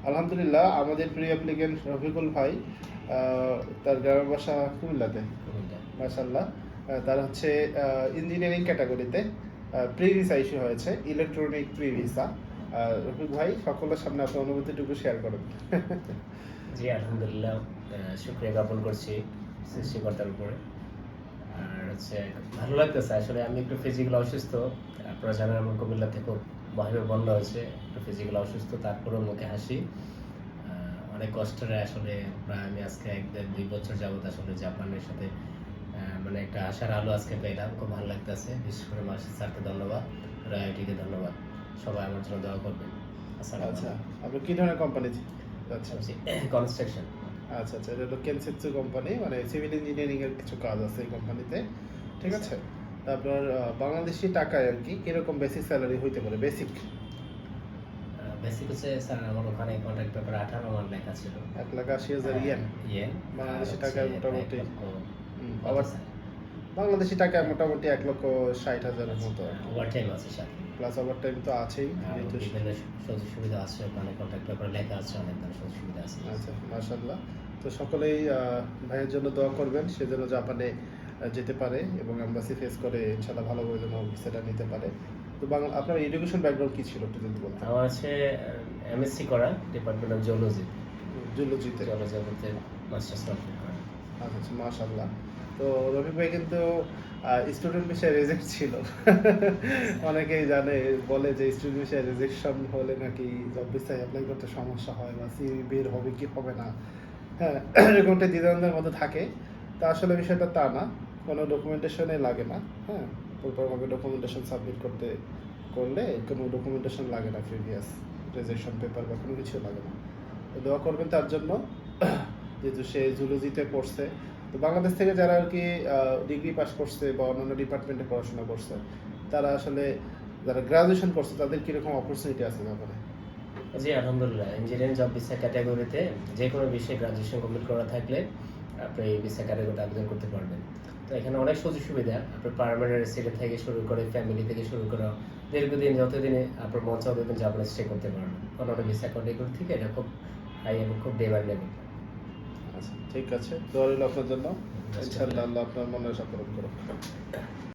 আলহামদুলিল্লাহ, আমাদের প্রিয় অ্যাপ্লিকেন্ট রফিকুল ভাই, তার গ্রামের বাসা কুমিল্লাতে। মাশাআল্লাহ, তার হচ্ছে ইঞ্জিনিয়ারিং ক্যাটাগরিতে প্রি ভিসা ইস্যু হয়েছে, ইলেকট্রনিক প্রি ভিসা। রফিক ভাই, সকলের সামনে আপনার অনুভূতিটুকু শেয়ার করেন। জি আলহামদুলিল্লাহ, শুকরিয়া জ্ঞাপন করছি সৃষ্টিকর্তার উপরে। আর হচ্ছে ভালো লাগতেছে আসলে। আমি একটু ফিজিক্যাল অসুস্থ, আপনারা জানেন আমার কুমিল্লা থেকে বাহিরে বন্ধ হয়েছে, একটু ফিজিক্যাল অসুস্থ, তারপরেও মুখে হাসি। অনেক কষ্টের আসলে প্রায় আমি আজকে 1-2 বছর যাবত আসলে জাপানের সাথে মানে একটা আশার আলো আজকে পেলাম, খুব ভালো লাগতেছে। বিশেষ করে মাসিদ স্যারকে ধন্যবাদ, রায়টিকে ধন্যবাদ, সবাই আমার জন্য দোয়া করবেন। আচ্ছা, আপনি কি ধরনের কোম্পানি যাচ্ছেন? কনস্ট্রাকশন। আচ্ছা আচ্ছা, এটা হলো কেনসেটসু কোম্পানি, মানে সিভিল ইঞ্জিনিয়ারিং এর কিছু কাজ আছে এই কোম্পানিতে, ঠিক আছে? আপনার বাংলাদেশি টাকায় আর কি কিরকম বেসিক স্যালারি হইতে পারে? বেসিক বেসিক হচ্ছে স্যার আমার ওখানে কন্ট্রাক্ট পেপার 18 মান লেখা ছিল, 1,80,000 ইয়েন। ইয়েন বাংলাদেশি টাকায় মোটামুটি আবার বাংলাদেশি টাকায় মোটামুটি 1,60,000 মতো। ওভার টাইম আছে স্যার, প্লাস ওভার টাইম তো আছেই। বিভিন্ন সুযোগ সুবিধা আছে ওখানে, কন্ট্রাক্ট পেপার লেখা আছে, অনেক ধরনের সুযোগ সুবিধা আছে। আচ্ছা, মাশাআল্লাহ। তো সকলেই ভাইয়ের জন্য দোয়া করবেন, সে যেন জাপানে যেতে পারে এবং এমবাসি ফেস করে ইনশাআল্লাহ ভালোভাবে যেন ভিসাটা নিতে পারে। তো আপনার এডুকেশন ব্যাকগ্রাউন্ড কি ছিল একটু যদি বলতেন? আমার আছে এমএসসি করা, ডিপার্টমেন্ট অফ জিওলজি। জুলজিতে। জিওলজি বলতে মাস্টার্স কমপ্লিট করা। আচ্ছা, মাশাআল্লাহ। তো রফিক ভাই কিন্তু স্টুডেন্ট ভিসায় রিজেক্ট ছিল। অনেকেই জানে, বলে যে স্টুডেন্ট ভিসায় রিজেকশন হলে নাকি জব ভিসায় অ্যাপ্লাই করতে সমস্যা হয় বা সিভি বের হবে কি হবে না, হ্যাঁ, এরকমটা দ্বিধাদ্বন্দ্বের মধ্যে থাকে। তা আসলে বিষয়টা তা না, কোনো ডকুমেন্টেশনে লাগে না, হ্যাঁ, প্রপারভাবে ডকুমেন্টেশন সাবমিট করলে কোনো ডকুমেন্টেশন লাগে না, প্রিভিয়াস রেজেকশন পেপার বা কোনো কিছু লাগে না। তো দোয়া করবেন তার জন্য, যেহেতু সে জুলজিতে পড়ছে। তো বাংলাদেশ থেকে যারা আর কি ডিগ্রি পাস করছে বা অন্যান্য ডিপার্টমেন্টে পড়াশোনা করছে, তারা আসলে যারা গ্রাজুয়েশন করছে তাদের কীরকম অপরচুনিটি আছে ব্যাপারে? জি আলহামদুলিল্লাহ, ইঞ্জিনিয়ারিং জব ভিসা ক্যাটাগরিতে যে কোনো বিষয়ে গ্রাজুয়েশন কমপ্লিট করা থাকলে আপনি এই ভিসা ক্যাটাগরিতে আবেদন করতে পারবেন। তো এখানে অনেক সুযোগ সুবিধা, আপনার পার্মানেন্ট রেসিডেন্ট থেকে শুরু করে ফ্যামিলি থেকে শুরু করে দীর্ঘদিন যতদিনে আপনার মন চাও ততদিন জাপানে স্টে করতে পারবেন। অন্যান্য ভিসা ক্যাটাগরি থেকে এটা খুব হাই এবং খুব ডিমান্ডেবল। আচ্ছা, ঠিক আছে, দোয়া রইল আপনার জন্য। ইনশাআল্লাহ আল্লাহ আপনার মনের আশা পূরণ করুন।